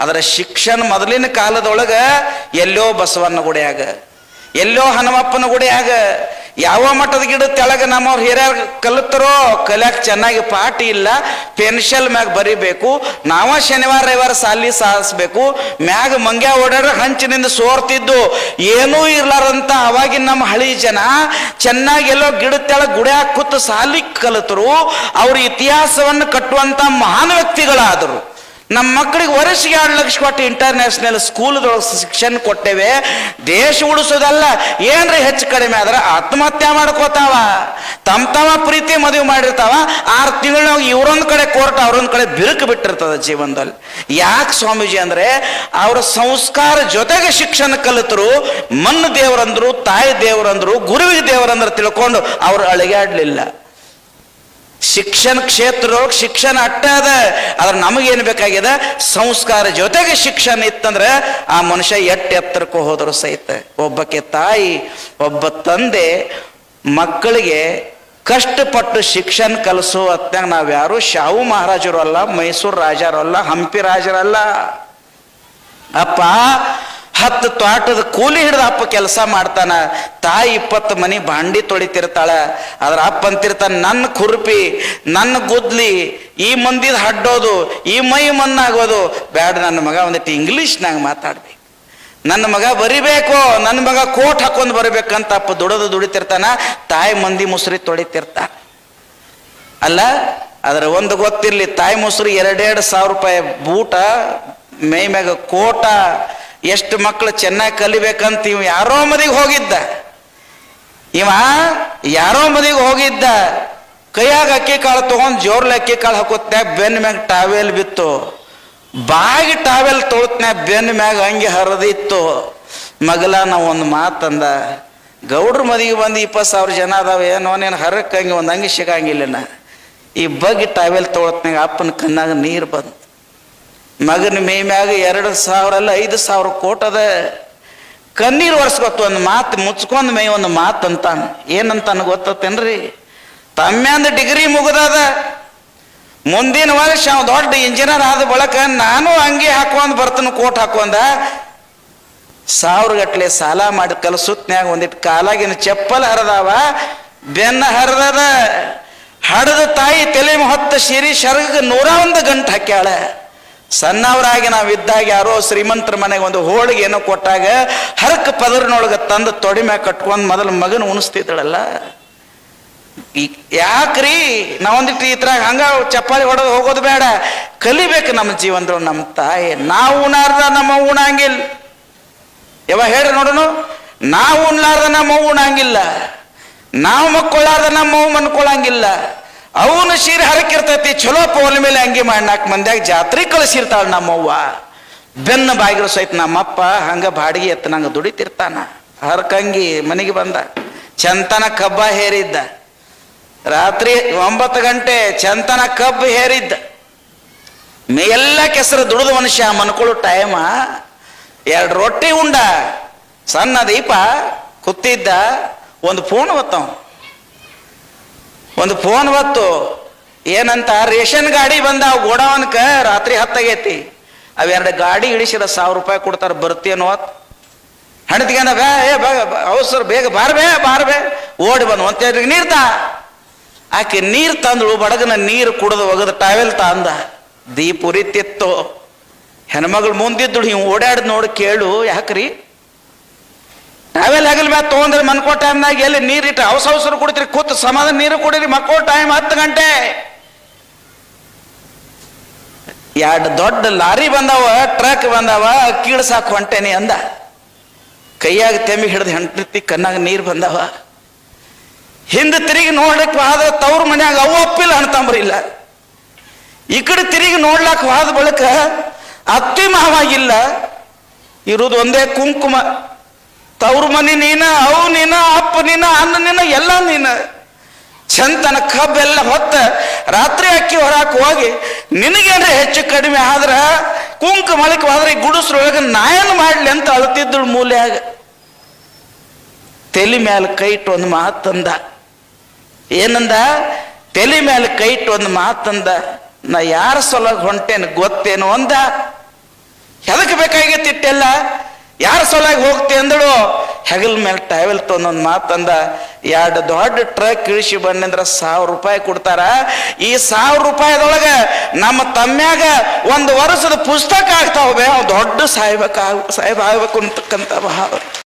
ಅದರ ಶಿಕ್ಷಣ ಮೊದಲಿನ ಕಾಲದೊಳಗ ಎಲ್ಲೋ ಬಸವಣ್ಣ ಗುಡಿಯಾಗ, ಎಲ್ಲೋ ಹನುಮಪ್ಪನ ಗುಡಿಯಾಗ, ಯಾವ ಮಠದ ಗಿಡ ತೆಳಗ ನಮ್ಮವ್ರು ಹಿರಿಯರು ಕಲಿತರೋ ಕಲಿಯಾಕ ಚೆನ್ನಾಗಿ ಪಾಠ ಇಲ್ಲ, ಪೆನ್ಸಿಲ್ ಮ್ಯಾಗ ಬರಿಬೇಕು, ನಾವ ಶನಿವಾರ ರವಿವಾರ ಸಾಲಿ ಸಾಧಿಸ್ಬೇಕು, ಮ್ಯಾಗ ಮಂಗ್ಯ ಓಡಾಡ್ರೆ ಹಂಚಿನಿಂದ ಸೋರ್ತಿದ್ದು, ಏನೂ ಇರ್ಲಾರಂತ ಅವಾಗಿನ ನಮ್ಮ ಹಳಿ ಜನ ಚೆನ್ನಾಗಿ ಎಲ್ಲೋ ಗಿಡ ತೆಳಗ ಗುಡಿಯಾಗ ಕೂತು ಸಾಲಿ ಕಲಿತರು. ಅವ್ರ ಇತಿಹಾಸವನ್ನು ಕಟ್ಟುವಂತ ಮಹಾನ್ ವ್ಯಕ್ತಿಗಳಾದರು. ನಮ್ಮ ಮಕ್ಕಳಿಗೆ ವರ್ಷಕ್ಕೆ 2 ಲಕ್ಷ ಕೊಟ್ಟು ಇಂಟರ್ನ್ಯಾಷನಲ್ ಸ್ಕೂಲ್ದೊಳಗೆ ಶಿಕ್ಷಣ ಕೊಟ್ಟೇವೆ. ದೇಶ ಉಳಿಸೋದಲ್ಲ, ಏನ್ರಿ ಹೆಚ್ಚು ಕಡಿಮೆ ಆದ್ರೆ ಆತ್ಮಹತ್ಯೆ ಮಾಡ್ಕೋತಾವ, ತಮ್ಮ ಪ್ರೀತಿ ಮದುವೆ ಮಾಡಿರ್ತಾವ. 6 ತಿಂಗಳು ಇವ್ರೊಂದ್ ಕಡೆ ಕೋರ್ಟ್, ಅವ್ರೊಂದ್ ಕಡೆ ಬಿರುಕು ಬಿಟ್ಟಿರ್ತದ ಜೀವನದಲ್ಲಿ. ಯಾಕೆ ಸ್ವಾಮೀಜಿ ಅಂದ್ರೆ ಅವ್ರ ಸಂಸ್ಕಾರ ಜೊತೆಗೆ ಶಿಕ್ಷಣ ಕಲಿತರು. ಮಣ್ಣು ದೇವರಂದ್ರು, ತಾಯಿ ದೇವರಂದ್ರು, ಗುರುವಿಗೆ ದೇವರಂದ್ರು ತಿಳ್ಕೊಂಡು ಅವ್ರು ಅಳಿಗಾಡ್ಲಿಲ್ಲ. ಶಿಕ್ಷಣ ಕ್ಷೇತ್ರದೊಳಗೆ ಶಿಕ್ಷಣ ಅಟ್ಟ ಅದ, ಆದ್ರೆ ನಮಗೇನು ಬೇಕಾಗಿದೆ, ಸಂಸ್ಕಾರ ಜೊತೆಗೆ ಶಿಕ್ಷಣ ಇತ್ತಂದ್ರೆ ಆ ಮನುಷ್ಯ ಎತ್ತರಕ್ಕೂ ಹೋದ್ರು ಸಹಿತ. ಒಬ್ಬಕ್ಕೆ ತಾಯಿ, ಒಬ್ಬ ತಂದೆ ಮಕ್ಕಳಿಗೆ ಕಷ್ಟಪಟ್ಟು ಶಿಕ್ಷಣ ಕಲಿಸೋ ಹೊತ್ನಾಗ ನಾವ್ಯಾರು ಶಾಹು ಮಹಾರಾಜರು ಅಲ್ಲ, ಮೈಸೂರು ರಾಜರು ಅಲ್ಲ, ಹಂಪಿ ರಾಜರಲ್ಲ. ಅಪ್ಪ 10 ತೋಟದ ಕೂಲಿ ಹಿಡಿದ ಅಪ್ಪ ಕೆಲಸ ಮಾಡ್ತಾನ, ತಾಯಿ 20 ಮನಿ ಭಾಂಡಿ ತೊಳಿತಿರ್ತಾಳ. ಅದ್ರ ಅಪ್ಪ ಅಂತಿರ್ತಾನ, ನನ್ನ ಕುರುಪಿ, ನನ್ನ ಗುದ್ಲಿ, ಈ ಮಂದಿದ ಹಡ್ಡೋದು, ಈ ಮೈ ಮಣ್ಣಾಗೋದು ಬ್ಯಾಡ, ನನ್ನ ಮಗ ಒಂದಿಟ್ಟು ಇಂಗ್ಲೀಷ್ನಾಗ ಮಾತಾಡ್ಬೇಕು, ನನ್ನ ಮಗ ಬರಿಬೇಕು, ನನ್ನ ಮಗ ಕೋಟ್ ಹಾಕೊಂಡು ಬರಬೇಕಂತ ಅಪ್ಪ ದುಡಿತಿರ್ತಾನ. ತಾಯಿ ಮಂದಿ ಮುಸುರಿ ತೊಳಿತಿರ್ತಾನ ಅಲ್ಲ. ಅದ್ರ ಒಂದು ಗೊತ್ತಿರ್ಲಿ, ತಾಯಿ ಮುಸುರಿ 2,000 ರೂಪಾಯಿ ಬೂಟ, ಮೈ ಮ್ಯಾಗ ಕೋಟ. ಎಷ್ಟು ಮಕ್ಕಳು ಚೆನ್ನಾಗಿ ಕಲಿಬೇಕಂತ ಇವ ಯಾರೋ ಮದಿಗೆ ಹೋಗಿದ್ದ, ಕೈಯಾಗ ಅಕ್ಕಿ ಕಾಳು ತಗೊಂಡ್ ಜೋರ್ಲೆ ಅಕ್ಕಿ ಕಾಳು ಹಾಕೋತ್ನ್ಯಾಗ ಬೆನ್ನ ಮ್ಯಾಗ ಟಾವೆಲ್ ಬಿತ್ತು, ಬಾಗಿ ಟಾವೆಲ್ ತೊಳತ್ನ್ಯಾಗ ಬೆನ್ನ ಮ್ಯಾಗ ಹಂಗೆ ಹರಿದಿತ್ತು. ಮಗಲ ನಾವು ಒಂದು ಮಾತಂದ, ಗೌಡ್ರ ಮದಿಗೆ ಬಂದು 20,000 ಜನ ಅದಾವ, ಏನೋ ನೀನು ಹರಕ್ಕಂಗೆ ಒಂದು ಅಂಗಿ ಸಿಗಂಗಿಲ್ಲ. ಈ ಬಗ್ಗಿ ಟಾವೆಲ್ ತೊಳತ್ನ್ಯಾಗ ಅಪ್ಪನ ಕಣ್ಣಾಗ ನೀರು ಬಂತು. ಮಗನ ಮೈ ಮ್ಯಾಗ 2,000 ಅಲ್ಲ 5,000 ಕೋಟ್ ಅದ. ಕಣ್ಣೀರು ಒರೆಸ್ಕೊತ್ತು. ಒಂದು ಮಾತು ಮುಚ್ಕೊಂಡ್ ಮೈ ಒಂದು ಮಾತು ಅಂತಾನ. ಏನಂತಾನ ಗೊತ್ತೇನ್ರಿ? ತಮ್ಮ್ಯಾಂದ ಡಿಗ್ರಿ ಮುಗಿದದ, ಮುಂದಿನ ವರ್ಷ ಅವ ದೊಡ್ಡ ಇಂಜಿನಿಯರ್ ಆದ ಬಳಕ ನಾನು ಅಂಗಿ ಹಾಕೊಂಡ್ ಬರ್ತನ, ಕೋಟ್ ಹಾಕೊಂಡ 1000 ಗಟ್ಲೆ ಸಾಲ ಮಾಡಿ ಕಲಸುತ್ನ್ಯಾಗ ಒಂದಿಟ್ಟು ಕಾಲಾಗಿನ ಚಪ್ಪಲ್ ಹರಿದಾವ, ಬೆನ್ನ ಹರಿದದ. ಹಡದ ತಾಯಿ ತಲೆ ಹೊತ್ತ ಸಿರಿ ಶರ್ಗ 101 ಗಂಟು ಹಾಕ್ಯಾಳ. ಸಣ್ಣವರಾಗಿ ನಾವಿದ್ದಾಗ ಯಾರೋ ಶ್ರೀಮಂತರ ಮನೆಗೆ ಒಂದು ಹೋಳಿಗೆ ಏನೋ ಕೊಟ್ಟಾಗ ಹರಕ ಪದರ್ನೊಳಗೆ ತಂದು ತೊಡಿ ಮ್ಯಾಗ ಕಟ್ಕೊಂಡು ಮೊದಲು ಮಗನ ಉಣಿಸ್ತಿದ್ದಳಲ್ಲ. ಯಾಕ್ರಿ ನಾವೊಂದಿಟ್ಟು ಈ ತರ ಹಂಗ ಚಪ್ಪಾಳಿ ಹೊಡೆದು ಹೋಗೋದು ಬೇಡ, ಕಲಿಬೇಕು ನಮ್ಮ ಜೀವನದೊಳಗೆ. ನಮ್ಮ ತಾಯಿ ನಾವು ಉಣಾರ್ದ ನಮ್ಮ ಉಣಂಗಿಲ್ಲ. ಯಾವಾಗ ಹೇಳ್ರಿ ನೋಡೋಣ, ನಾವು ಉಣ್ಲಾರ್ದ ನಮ್ಮ ಉಣಂಗಿಲ್ಲ, ನಾವು ಮಕ್ಕೊಳ್ಳಾರ್ದ ನಮ್ಮ ಮನ್ಕೊಳಂಗಿಲ್ಲ. ಅವನು ಸೀರೆ ಹರಕಿರ್ತೈತಿ, ಚಲೋ ಪೋಲ್ ಮೇಲೆ ಅಂಗಿ ಮಾಡಿ 4 ಮಂದಿಯಾಗ ಜಾತ್ರೆ ಕಳಿಸಿರ್ತಾಳ ನಮ್ಮವ್ವ. ಬೆನ್ನ ಬಾಗಿಲು ಸಹಿತ ನಮ್ಮಪ್ಪ ಹಂಗ ಬಾಡಿಗೆ ಎತ್ತ ನಂಗೆ ದುಡಿತಿರ್ತಾನ. ಹರಕಂಗಿ ಮನೆಗೆ ಬಂದ, ಚಂತನ ಕಬ್ಬ ಹೇರಿದ್ದ. ರಾತ್ರಿ 9 ಗಂಟೆ ಚಂತನ ಕಬ್ಬು ಹೇರಿದ್ದ. ಎಲ್ಲ ಕೆಸರು ದುಡಿದ ಮನುಷ್ಯ ಮನ್ಕೊಳ್ಳೋ ಟೈಮ 2 ರೊಟ್ಟಿ ಉಂಡ, ಸಣ್ಣ ದೀಪ ಕೂತಿದ್ದ. ಒಂದು ಫೋನ್ ಹೊತ್ತು ಏನಂತ, ರೇಷನ್ ಗಾಡಿ ಬಂದ ಗೋಡವನ್ಕ. ರಾತ್ರಿ 10 ಆಗೈತಿ. ಅವೆರಡು ಗಾಡಿ ಇಳಿಸಿದ 1000 ರೂಪಾಯಿ ಕೊಡ್ತಾರ, ಬರ್ತೀನೋ ಹಣದ್ಗೇನ ಬೇ ಅವಸರ, ಬೇಗ ಬಾರ್ಬೇ ಓಡಿ ಬಂದು 1 ನೀರ್ ತಾ. ಆಕೆ ನೀರು ತಂದಳು, ಬಡಗನ ನೀರು ಕುಡಿದು ಒಗದ ಟಾವೆಲ್ ತಂದ. ದೀಪ ಉರಿತಿತ್ತು. ಹೆಣ್ಮಗಳು ಮುಂದಿದ್ದಳು, ಹಿಂಗೆ ಓಡಾಡ್ ನೋಡಿ ಕೇಳು, ಯಾಕ್ರಿ ಟಾವೆಲ್ ಹಗಲ್ ಮ್ಯಾಗ ತೊಗೊಂಡ್ರೆ ಮನ್ಕೋ ಟೈಮ್ನಾಗ ಎಲ್ಲಿ ನೀರಿಟ್ಟು ಅವಸರ ಕುಡಿದ್ರಿ, ಕೂತು ಸಮಾಧಾನ ನೀರು ಕುಡಿದ್ರಿ, ಮಕ್ಕೋ ಟೈಮ್ 10 ಗಂಟೆ. 2 ದೊಡ್ಡ ಲಾರಿ ಬಂದಾವ, ಟ್ರಕ್ ಬಂದಾವ, ಕೀಳ್ಸಾಕ್ ಹೊಂಟೇನಿ ಅಂದ. ಕೈಯಾಗ ತೆಮ್ಮಿ ಹಿಡ್ದು ಹೆಂಡತಿ ಕಣ್ಣಾಗ ನೀರು ಬಂದಾವ. ಹಿಂದೆ ತಿರುಗಿ ನೋಡ್ಲಿಕ್ಕೆ ಹೋದ ತವ್ರ ಮನ್ಯಾಗ ಅವು ಅಪ್ಪಿಲ್ಲ, ಅಣ್ತಂಬ್ರಿಲ್ಲ. ಈ ಕಡೆ ತಿರುಗಿ ನೋಡ್ಲಾಕ್ ಹೋದ ಬಳಿಕ ಅತ್ತಿ ಮಾವಾಗಿಲ್ಲ, ಇರುವುದು ಒಂದೇ ಕುಂಕುಮ. ತವ್ರ ಮನಿ ನೀನ, ಅವು ನೀನ, ಅಪ್ಪ ನೀನ, ಅನ್ನ ನೀನ, ಎಲ್ಲ ನೀನ. ಚಂತನ ಕಬ್ಬೆಲ್ಲ ಹೊತ್ತ ರಾತ್ರಿ ಅಕ್ಕಿ ಹೊರಾಕ್ ಹೋಗಿ ನಿನಗೇನ್ರಿ ಹೆಚ್ಚು ಕಡಿಮೆ ಆದ್ರ ಕುಂಕುಮಳಕ್ಕೆ ಹೋದ್ರೆ ಗುಡಿಸ್ರೊಳಗೆ ನಾಯನ್ ಮಾಡ್ಲಿ ಅಂತ ಅಳ್ತಿದ್ದಳು ಮೂಲ್ಯಾಗ. ತಲೆ ಮ್ಯಾಲ ಕೈ ಇಟ್ಟು ಒಂದು ಮಾತಂದ. ಏನಂದ? ತಲೆ ಮೇಲೆ ಕೈ ಇಟ್ಟು ಒಂದು ಮಾತಂದ. ನಾ ಯಾರ ಸಲುವಾಗಿ ಹೊಂಟೇನು ಗೊತ್ತೇನು ಅಂದ. ಸಲುವಾಗಿ ಹೋಗ್ತಿ ಅಂದಳು. ಹೆಗಲ್ ಮೇಲೆ ಟ್ಯಾವೆಲ್ ತೊಗೊಂದೊಂದು ಮಾತಂದ, 2 ದೊಡ್ಡ ಟ್ರಕ್ ಇಳಿಸಿ ಬಂದ್ರೆ 1000 ರೂಪಾಯಿ ಕೊಡ್ತಾರ. ಈ 1000 ರೂಪಾಯಿದೊಳಗೆ ನಮ್ಮ ತಮ್ಮ್ಯಾಗ 1 ವರ್ಷದ ಪುಸ್ತಕ ಆಗ್ತಾವೆ. ದೊಡ್ಡ ಸಾಹೇಬ ಆಗ್ಬೇಕು ಅಂತಕ್ಕಂಥ ಭಾವ.